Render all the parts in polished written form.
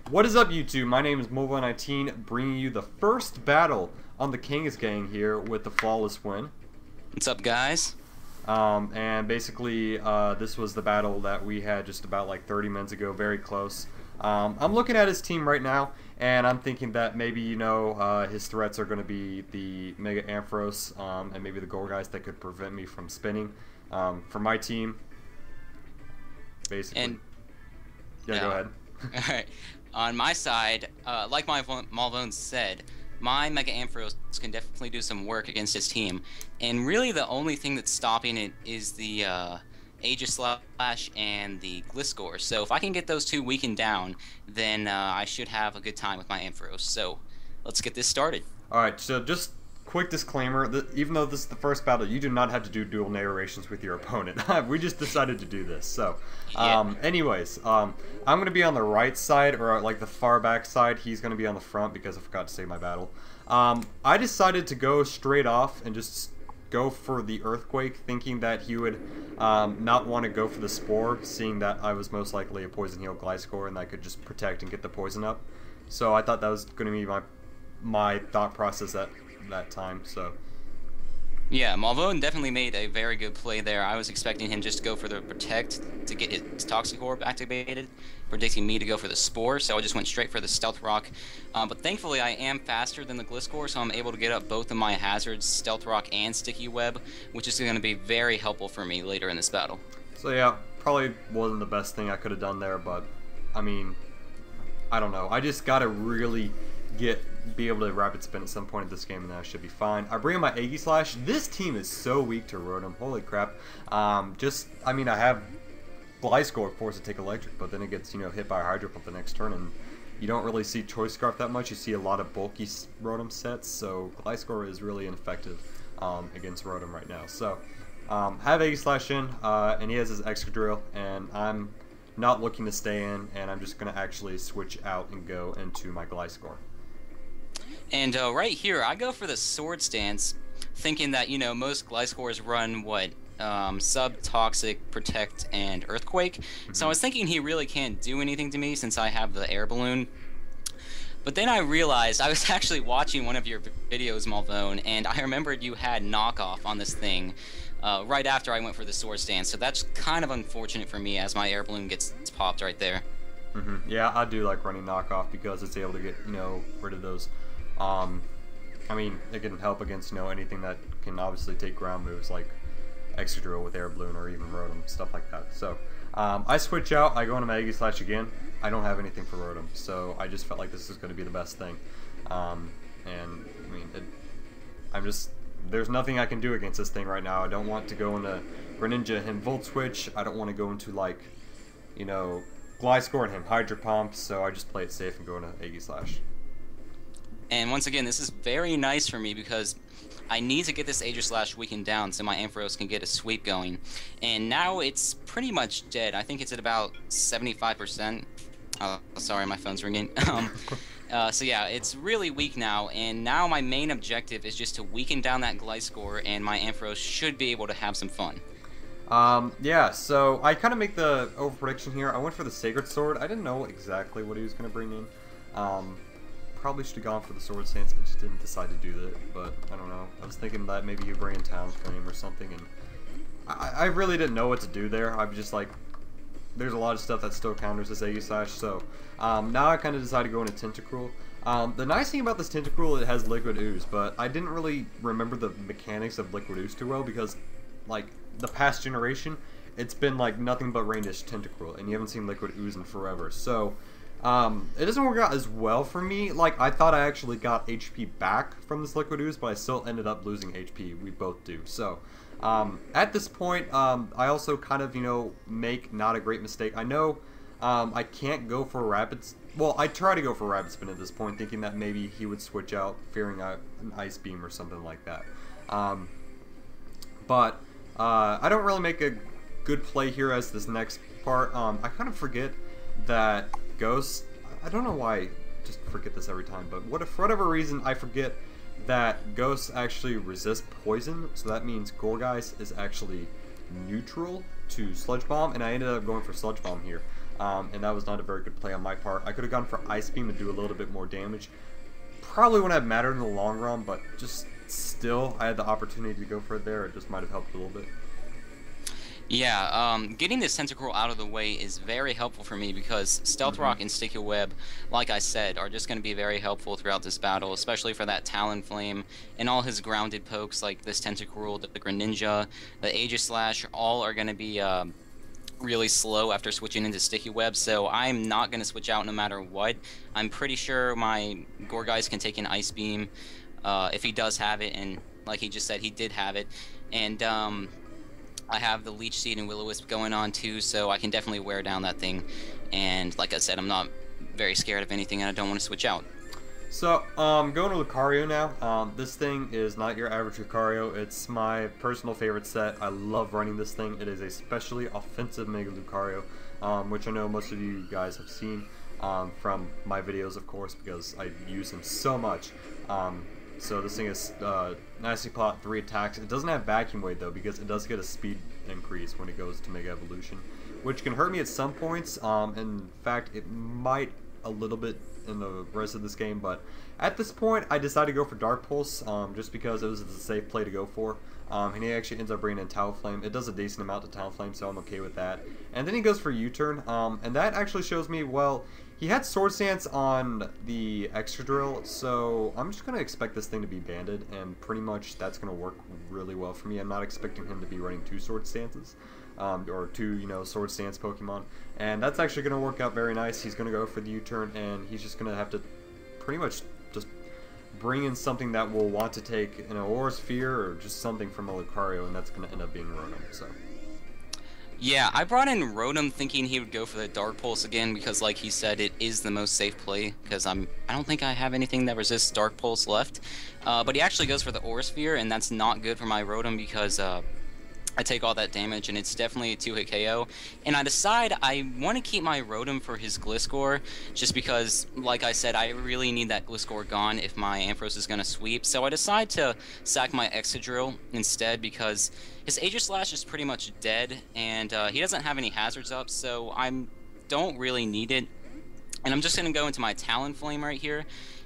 What is up, YouTube? My name is Mulvone19, bringing you the first battle on the Kangasghang here with the Flawless Win. What's up, guys? And basically, this was the battle that we had just about like 30 minutes ago, very close. I'm looking at his team right now, and I'm thinking that maybe, his threats are going to be the Mega Ampharos, and maybe the gold guys that could prevent me from spinning. For my team, basically. And yeah, go ahead. Alright. On my side, like Mulvone said, my Mega Ampharos can definitely do some work against his team. And really the only thing that's stopping it is the Aegis Slash and the Gliscor. So if I can get those two weakened down, then I should have a good time with my Ampharos. So let's get this started. Alright, so just quick disclaimer, that even though this is the first battle, you do not have to do dual narrations with your opponent. We just decided to do this. So, anyways, I'm going to be on the right side, or like the far back side. He's going to be on the front because I forgot to save my battle. I decided to go straight off and just go for the Earthquake, thinking that he would not want to go for the Spore, seeing that I was most likely a Poison Heal Gliscor and I could just protect and get the poison up. So I thought that was going to be my thought process at that time. So yeah, Mulvone definitely made a very good play there. I was expecting him just to go for the Protect to get his Toxic Orb activated, predicting me to go for the Spore, so I just went straight for the Stealth Rock. But thankfully I am faster than the Gliscor, so I'm able to get up both of my hazards, Stealth Rock and Sticky Web, which is going to be very helpful for me later in this battle. So yeah, probably wasn't the best thing I could have done there, but I mean, I don't know. I just gotta really be able to rapid spin at some point in this game, and then I should be fine. I bring in my Aegis Slash. This team is so weak to Rotom. Holy crap. I mean, I have Gliscor forced to take electric, but then it gets, hit by a Hydro Pump the next turn, and you don't really see Choice Scarf that much. You see a lot of bulky Rotom sets, so Gliscor is really ineffective against Rotom right now. So, have Aegis Slash in, and he has his Excadrill, and I'm not looking to stay in, and I'm just going to actually switch out and go into my Gliscor. And right here, I go for the Sword Stance, thinking that, most Gliscors run, Sub-Toxic, Protect, and Earthquake. Mm-hmm. So I was thinking he really can't do anything to me since I have the Air Balloon. But then I realized, I was actually watching one of your videos, Mulvone, and I remembered you had knockoff on this thing right after I went for the Sword Stance. So that's kind of unfortunate for me as my Air Balloon gets popped right there. Mm-hmm. Yeah, I do like running knockoff because it's able to get, rid of those. I mean, it can help against, anything that can obviously take ground moves like Excadrill with Air Balloon or even Rotom, stuff like that. So, I switch out, I go into my Aegis Slash again. I don't have anything for Rotom, so I just felt like this is going to be the best thing. And, I mean, there's nothing I can do against this thing right now. I don't want to go into Greninja and Volt Switch. I don't want to go into, like, Gliscor and him Hydro Pump, so I just play it safe and go into Aegis Slash. And once again, this is very nice for me because I need to get this Aegis Slash weakened down so my Ampharos can get a sweep going. And now it's pretty much dead. I think it's at about 75%. Oh, sorry, my phone's ringing. So yeah, it's really weak now, and now my main objective is just to weaken down that Gliscor, and my Ampharos should be able to have some fun. Yeah, so I kind of make the overprediction here. I went for the Sacred Sword. I didn't know exactly what he was going to bring in. Probably should have gone for the Sword Stance, but just didn't decide to do that. But I don't know. I was thinking that maybe he'd bring in Talonflame or something, and I really didn't know what to do there. I'm just like, there's a lot of stuff that still counters this Aegis Slash, so now I kind of decided to go into Tentacruel. The nice thing about this Tentacruel, it has Liquid Ooze, but I didn't really remember the mechanics of Liquid Ooze too well because, like, the past generation, it's been like nothing but Rain-Dish Tentacruel, and you haven't seen Liquid Ooze in forever. So it doesn't work out as well for me. Like, I thought I actually got HP back from this Liquid Ooze, but I still ended up losing HP. We both do. So at this point, I also kind of, make not a great mistake. I know I can't go for Rapid. Well, I try to go for Rapid Spin at this point, thinking that maybe he would switch out, fearing an Ice Beam or something like that. But I don't really make a good play here as this next part. I kind of forget that Ghost, I don't know why I just forget this every time, but for whatever reason I forget that Ghosts actually resist poison, so that means Gourgeist is actually neutral to Sludge Bomb, and I ended up going for Sludge Bomb here. and that was not a very good play on my part. I could have gone for Ice Beam to do a little bit more damage. Probably wouldn't have mattered in the long run, but just still, I had the opportunity to go for it there. It just might have helped a little bit. Yeah, getting this Tentacruel out of the way is very helpful for me because Stealth Rock and Sticky Web, like I said, are just going to be very helpful throughout this battle, especially for that Talonflame and all his grounded pokes like this Tentacruel, the Greninja, the Aegislash, all are going to be really slow after switching into Sticky Web, so I'm not going to switch out no matter what. I'm pretty sure my Gourgeist can take an Ice Beam if he does have it, and like he just said, he did have it. And I have the Leech Seed and Will-O-Wisp going on too, so I can definitely wear down that thing. And like I said, I'm not very scared of anything, and I don't want to switch out. So, going to Lucario now. This thing is not your average Lucario. It's my personal favorite set. I love running this thing. It is a specially offensive Mega Lucario, which I know most of you guys have seen from my videos, of course, because I use him so much. So this thing is nicely plot 3 attacks. It doesn't have Vacuum Wave though, because it does get a speed increase when it goes to Mega Evolution, which can hurt me at some points. In fact, it might a little bit in the rest of this game, but at this point I decided to go for Dark Pulse just because it was a safe play to go for. And he actually ends up bringing in Talonflame. It does a decent amount to Talonflame, so I'm okay with that. And then he goes for U-Turn, and that actually shows me, well, he had Sword Stance on the Extra Drill, so I'm just going to expect this thing to be banded, and pretty much that's going to work really well for me. I'm not expecting him to be running 2 Sword Stances, or 2, you know, Sword Stance Pokemon, and that's actually going to work out very nice. He's going to go for the U-Turn, and he's just going to have to pretty much just bring in something that will want to take an Aura Sphere or just something from a Lucario, and that's going to end up being Rotom, so... Yeah, I brought in Rotom thinking he would go for the Dark Pulse again because, like he said, it is the most safe play because I don't think I have anything that resists Dark Pulse left. But he actually goes for the Aura Sphere, and that's not good for my Rotom because I take all that damage, and it's definitely a 2-hit KO. And I decide I want to keep my Rotom for his Gliscor, just because, like I said, I really need that Gliscor gone if my Ampharos is going to sweep. So I decide to sack my Excadrill instead, because his Aegislash is pretty much dead, and he doesn't have any hazards up, so I don't really need it. And I'm just going to go into my Talonflame right here.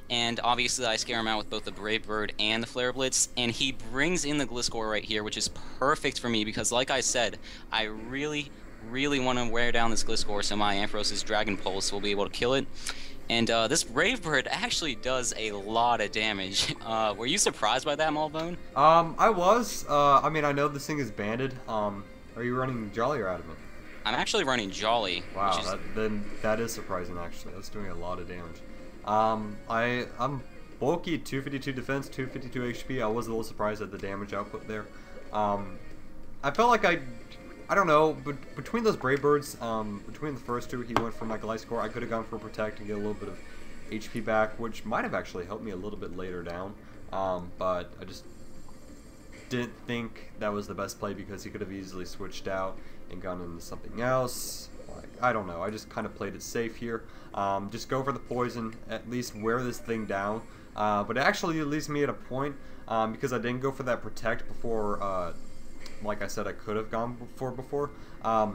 And obviously I scare him out with both the Brave Bird and the Flare Blitz, and he brings in the Gliscor right here, which is perfect for me because, like I said, I really want to wear down this Gliscor so my Ampharos' Dragon Pulse will be able to kill it. And this Brave Bird actually does a lot of damage. Were you surprised by that, Mulvone? I was. I mean, I know this thing is banded. Are you running Jolly or Adamant? I'm actually running Jolly. Wow, then that is surprising actually. That's doing a lot of damage. I'm bulky, 252 defense, 252 HP. I was a little surprised at the damage output there. I felt like I don't know, but between those Brave Birds, between the first 2, he went for my Gliscor. I could have gone for Protect and get a little bit of HP back, which might have actually helped me a little bit later down. But I just didn't think that was the best play because he could have easily switched out and gone into something else. I don't know. I just kind of played it safe here. Just go for the poison, at least wear this thing down. But it actually leaves me at a point because I didn't go for that protect before. Like I said, I could have gone for before. I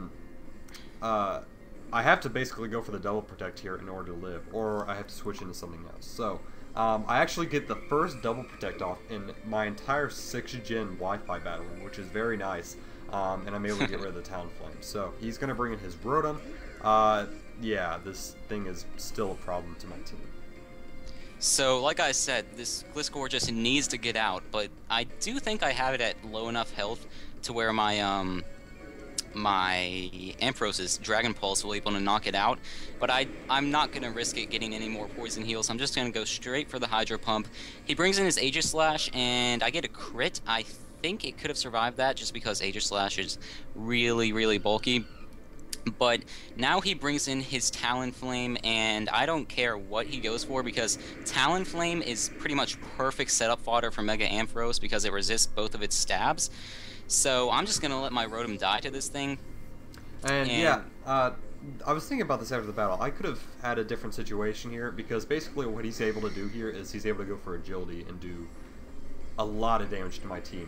have to basically go for the double protect here in order to live, or I have to switch into something else. So I actually get the first double protect off in my entire 6th gen Wi-Fi battle, which is very nice. And I'm able to get rid of the Talonflame. So he's going to bring in his Rotom. Yeah, this thing is still a problem to my team. So, like I said, this Gliscor just needs to get out, but I do think I have it at low enough health to where my my Ampharos' Dragon Pulse will be able to knock it out, but I'm not going to risk it getting any more poison heals. I'm just going to go straight for the Hydro Pump. He brings in his Aegislash, and I get a crit. I think it could have survived that just because Aegislash is really bulky. But now he brings in his Talonflame, and I don't care what he goes for because Talonflame is pretty much perfect setup fodder for Mega Ampharos because it resists both of its stabs. So I'm just going to let my Rotom die to this thing. And yeah, I was thinking about this after the battle. I could have had a different situation here because basically what he's able to do here is he's able to go for Agility and do a lot of damage to my team.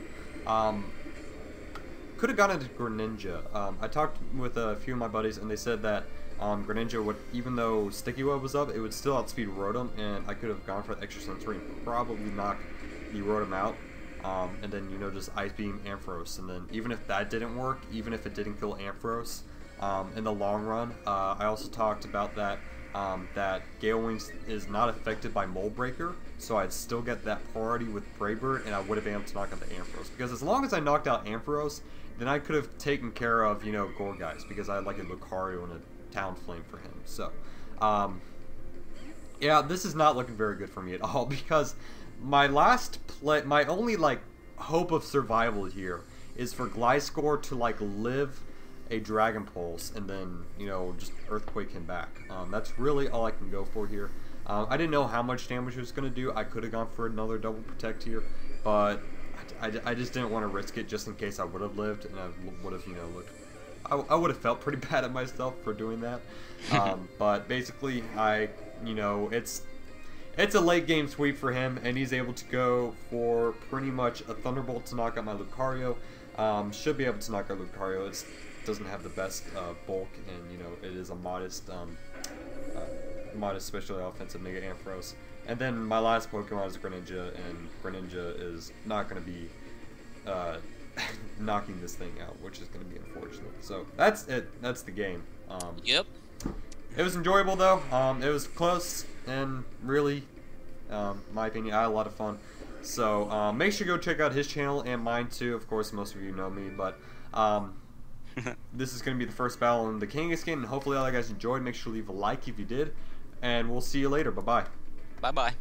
Could have gone into Greninja. I talked with a few of my buddies and they said that Greninja would, even though Sticky Web was up, it would still outspeed Rotom, and I could have gone for the extra sensory and probably knock the Rotom out. And then, you know, just Ice Beam Ampharos. And then even if that didn't work, even if it didn't kill Ampharos, in the long run, I also talked about that that Gale Wings is not affected by Mold Breaker, so I'd still get that priority with Brave Bird, and I would have been able to knock out the Ampharos. Because as long as I knocked out Ampharos, then I could have taken care of, you know, Gourgeist, because I had like a Lucario and a Talon Flame for him. So, yeah, this is not looking very good for me at all, because my my only like hope of survival here is for Gliscor to like live a Dragon Pulse and then, you know, just Earthquake him back. That's really all I can go for here. I didn't know how much damage it was going to do. I could have gone for another double protect here, but I just didn't want to risk it just in case I would have lived, and I would have, you know, looked. I would have felt pretty bad at myself for doing that. But basically, you know, it's a late game sweep for him, and he's able to go for pretty much a Thunderbolt to knock out my Lucario. Should be able to knock out Lucario. It doesn't have the best bulk, and, you know, it is a modest specially offensive Mega Ampharos. And then my last Pokemon is Greninja, and Greninja is not going to be knocking this thing out, which is going to be unfortunate. So that's it. That's the game. Yep. It was enjoyable though. It was close, and really, my opinion, I had a lot of fun. So make sure you go check out his channel and mine too. Of course, most of you know me, but this is going to be the first battle in the Kangasghang, and hopefully all you guys enjoyed. Make sure to leave a like if you did, and we'll see you later. Bye bye. Bye bye.